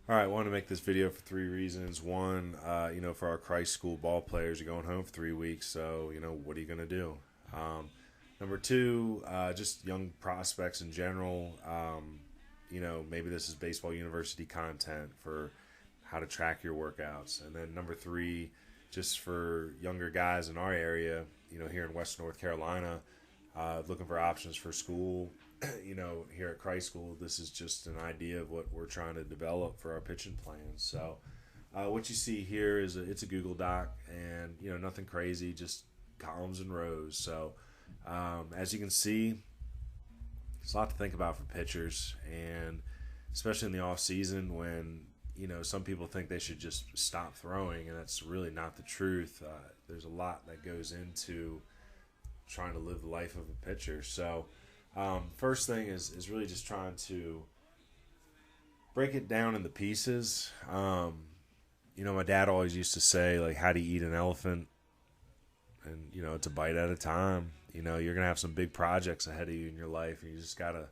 All right, I want to make this video for three reasons. One, for our Christ School ball players, you're going home for 3 weeks, so, what are you going to do? Number two, just young prospects in general. Maybe this is baseball university content for how to track your workouts. And then number three, just for younger guys in our area, here in West North Carolina, looking for options for school. Here at Christ School, this is just an idea of what we're trying to develop for our pitching plans. So, what you see here is it's a Google Doc, and nothing crazy, just columns and rows. So, as you can see, it's a lot to think about for pitchers, and especially in the off season when some people think they should just stop throwing, and that's really not the truth. There's a lot that goes into trying to live the life of a pitcher. So. First thing is really just trying to break it down into pieces. My dad always used to say, like, how do you eat an elephant? And, it's a bite at a time. You're going to have some big projects ahead of you in your life, and you just got to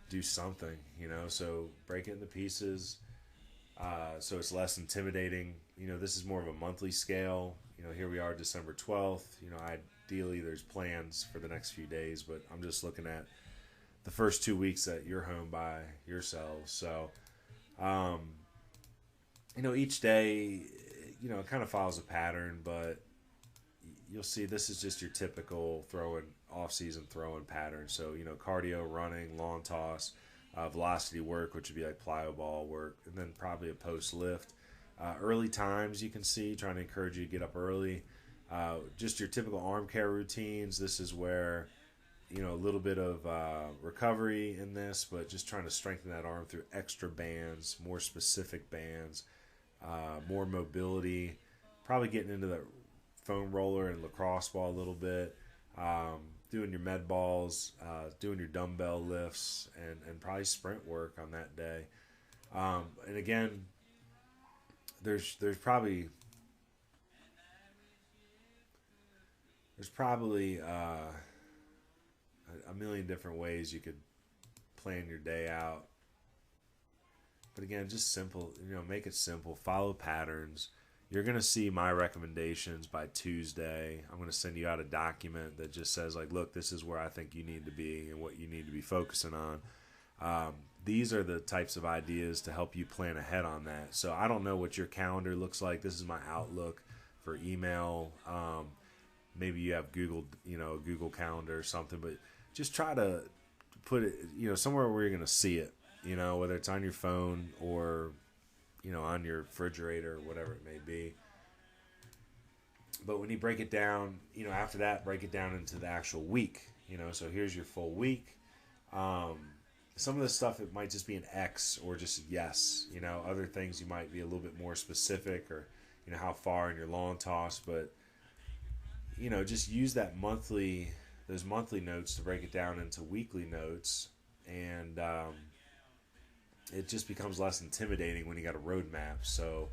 do something, So break it into pieces so it's less intimidating. This is more of a monthly scale. Here we are December 12th. Ideally there's plans for the next few days, but I'm just looking at the first 2 weeks that you're home by yourselves. So, each day, it kind of follows a pattern, but you'll see this is just your typical off-season throwing pattern. So, cardio, running, long toss, velocity work, which would be like plyo ball work, and then probably a post lift. Early times you can see, trying to encourage you to get up early. Just your typical arm care routines. This is where, a little bit of recovery in this, but just trying to strengthen that arm through extra bands, more specific bands, more mobility, probably getting into the foam roller and lacrosse ball a little bit, doing your med balls, doing your dumbbell lifts, and probably sprint work on that day. And again, there's probably a million different ways you could plan your day out. But again, just simple, make it simple. Follow patterns. You're going to see my recommendations by Tuesday. I'm going to send you out a document that just says, like, look, this is where I think you need to be and what you need to be focusing on. These are the types of ideas to help you plan ahead on that. So I don't know what your calendar looks like. This is my Outlook for email. Maybe you have Google, a Google Calendar or something, but just try to put it, somewhere where you're going to see it, whether it's on your phone or, on your refrigerator or whatever it may be. But when you break it down, after that, break it down into the actual week, so here's your full week. Some of the stuff, it might just be an X or just yes, other things you might be a little bit more specific or, how far in your long toss, but just use those monthly notes to break it down into weekly notes, and it just becomes less intimidating when you got a roadmap. So,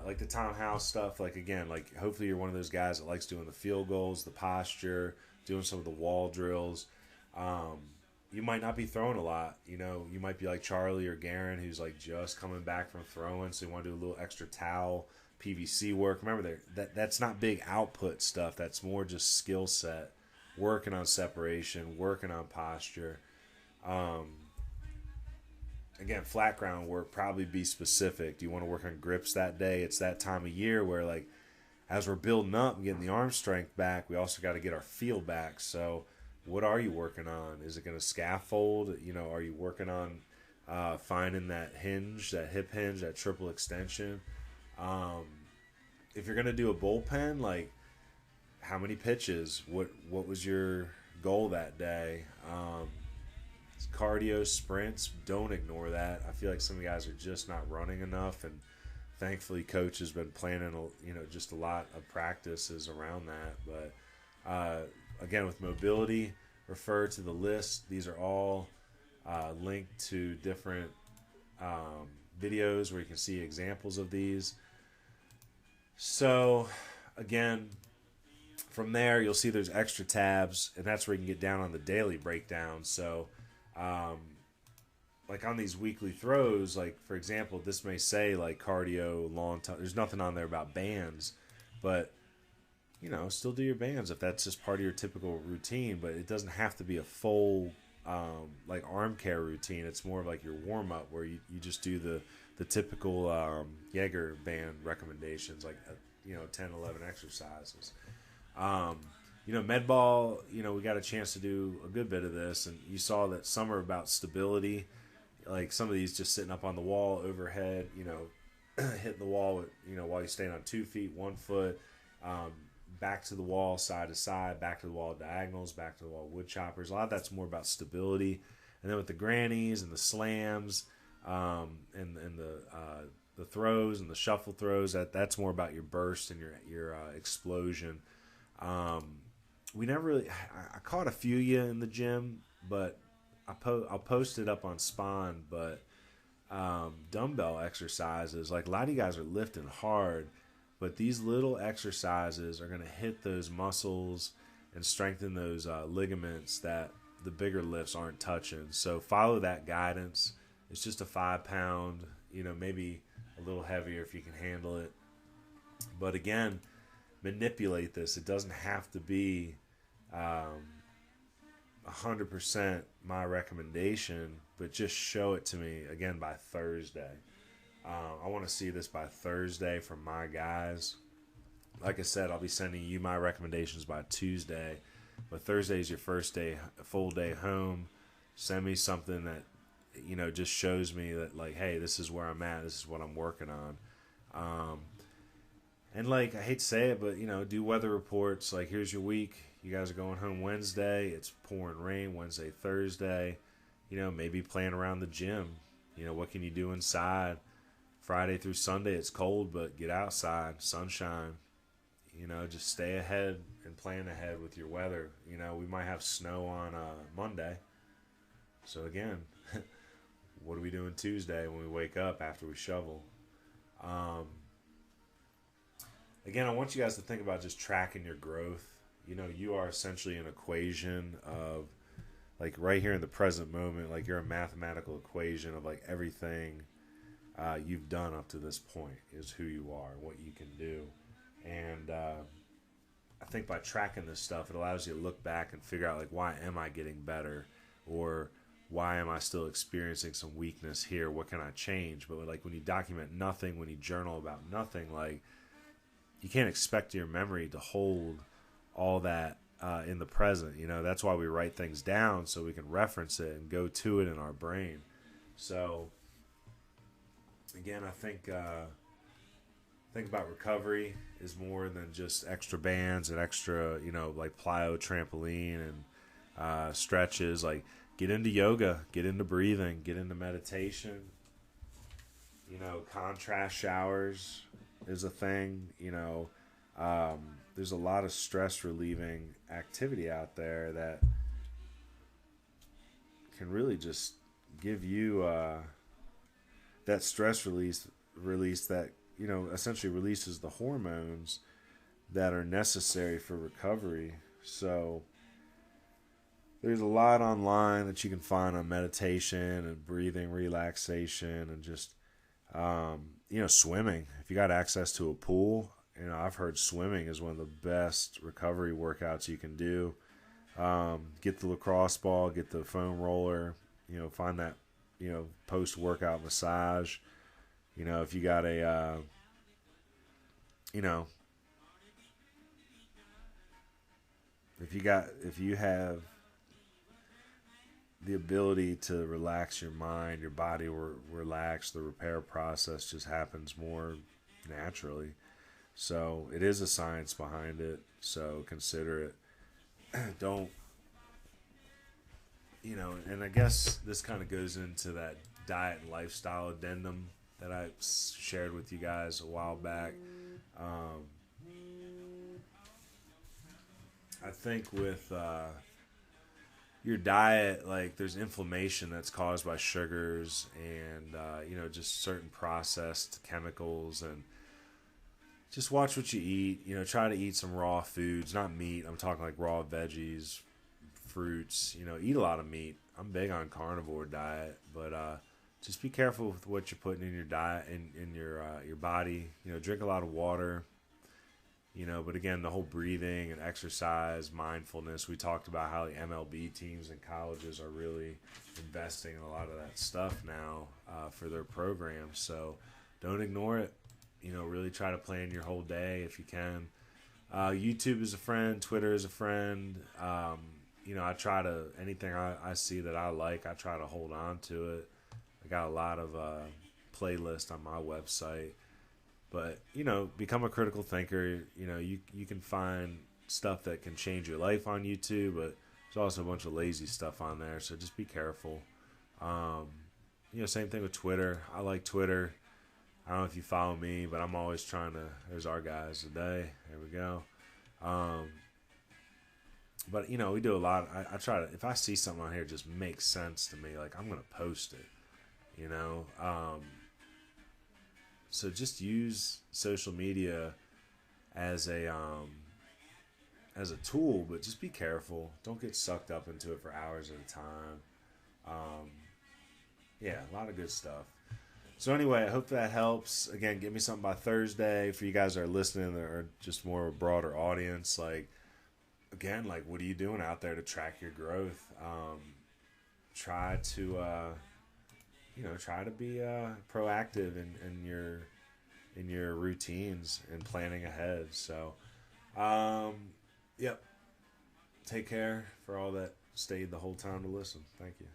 like the townhouse stuff, hopefully you're one of those guys that likes doing the field goals, the posture, doing some of the wall drills. You might not be throwing a lot, you might be like Charlie or Garen, who's like just coming back from throwing, so you want to do a little extra towel, PVC work. Remember, that's not big output stuff. That's more just skill set, working on separation, working on posture. Again, flat ground work, probably be specific. Do you want to work on grips that day? It's that time of year where, like, as we're building up and getting the arm strength back, we also got to get our feel back. So what are you working on? Is it going to scaffold? Are you working on finding that hinge, that hip hinge, that triple extension? If you're going to do a bullpen, like, how many pitches? What was your goal that day? Cardio, sprints, don't ignore that. I feel like some guys are just not running enough, and thankfully coach has been planning just a lot of practices around that. But again, with mobility, refer to the list. These are all linked to different videos where you can see examples of these. So again, from there you'll see there's extra tabs, and that's where you can get down on the daily breakdown. So like on these weekly throws, like for example, this may say like cardio, long time. There's nothing on there about bands, but still do your bands if that's just part of your typical routine. But it doesn't have to be a full like arm care routine. It's more of like your warm up where you just do the typical Jaeger band recommendations, like 10, 11 exercises. Med ball, we got a chance to do a good bit of this, and you saw that some are about stability, like some of these just sitting up on the wall overhead, hitting the wall with, while you stand on 2 feet, 1 foot, back to the wall, side to side, back to the wall, diagonals, back to the wall, wood choppers. A lot of that's more about stability. And then with the grannies and the slams, and the throws and the shuffle throws, that's more about your burst and your explosion. We never really. I caught a few of you in the gym, but I'll post it up on Spawn. But dumbbell exercises, like a lot of you guys are lifting hard, but these little exercises are going to hit those muscles and strengthen those ligaments that the bigger lifts aren't touching. So follow that guidance. It's just a 5 pound, maybe a little heavier if you can handle it. But again, manipulate this. It doesn't have to be 100% my recommendation, but just show it to me again by Thursday. I want to see this by Thursday from my guys. Like I said, I'll be sending you my recommendations by Tuesday, but Thursday is your first day, full day home. Send me something that just shows me that, like, hey, this is where I'm at, this is what I'm working on. And like, I hate to say it, but do weather reports. Like, here's your week. You guys are going home Wednesday. It's pouring rain Wednesday, Thursday. Maybe playing around the gym. What can you do inside? Friday through Sunday, it's cold, but get outside, sunshine. Just stay ahead and plan ahead with your weather. We might have snow on Monday. So again, what are we doing Tuesday when we wake up after we shovel? Again, I want you guys to think about just tracking your growth. You are essentially an equation of, like, right here in the present moment, like you're a mathematical equation of like everything you've done up to this point is who you are, what you can do. And I think by tracking this stuff, it allows you to look back and figure out, like, why am I getting better? Or why am I still experiencing some weakness here? What can I change? But like when you document nothing, when you journal about nothing, like, you can't expect your memory to hold all that in the present. That's why we write things down, so we can reference it and go to it in our brain. So again, I think about recovery is more than just extra bands and extra, like plyo, trampoline, and stretches. Like, get into yoga, get into breathing, get into meditation. Contrast showers is a thing. There's a lot of stress relieving activity out there that can really just give you that stress release that essentially releases the hormones that are necessary for recovery. So there's a lot online that you can find on meditation and breathing relaxation, and just swimming. If you got access to a pool, I've heard swimming is one of the best recovery workouts you can do. Get the lacrosse ball, get the foam roller, find that, post-workout massage. If you got a, if you have the ability to relax your mind, your body will relax, the repair process just happens more naturally. So it is a science behind it, so consider it. Don't, and I guess this kind of goes into that diet and lifestyle addendum that I shared with you guys a while back. I think with your diet, like, there's inflammation that's caused by sugars and, just certain processed chemicals, and just watch what you eat. Try to eat some raw foods, not meat. I'm talking like raw veggies, fruits. Eat a lot of meat. I'm big on carnivore diet, but just be careful with what you're putting in your diet, in your body. Drink a lot of water. But again, the whole breathing and exercise, mindfulness. We talked about how the MLB teams and colleges are really investing in a lot of that stuff now for their programs. So don't ignore it. Really try to plan your whole day if you can. YouTube is a friend. Twitter is a friend. I try to, anything I see that I like, I try to hold on to it. I got a lot of playlists on my website. But, become a critical thinker. You can find stuff that can change your life on YouTube, but there's also a bunch of lazy stuff on there, so just be careful. Same thing with Twitter. I like Twitter. I don't know if you follow me, but I'm always trying to, there's our guys today. There we go. But, we do a lot. I try to, if I see something on here just makes sense to me, like I'm going to post it, So just use social media as a tool, but just be careful. Don't get sucked up into it for hours at a time. A lot of good stuff. So anyway, I hope that helps. Again, give me something by Thursday for you guys that are listening or just more of a broader audience. What are you doing out there to track your growth? Try to be proactive in your routines and planning ahead. So, Take care for all that stayed the whole time to listen. Thank you.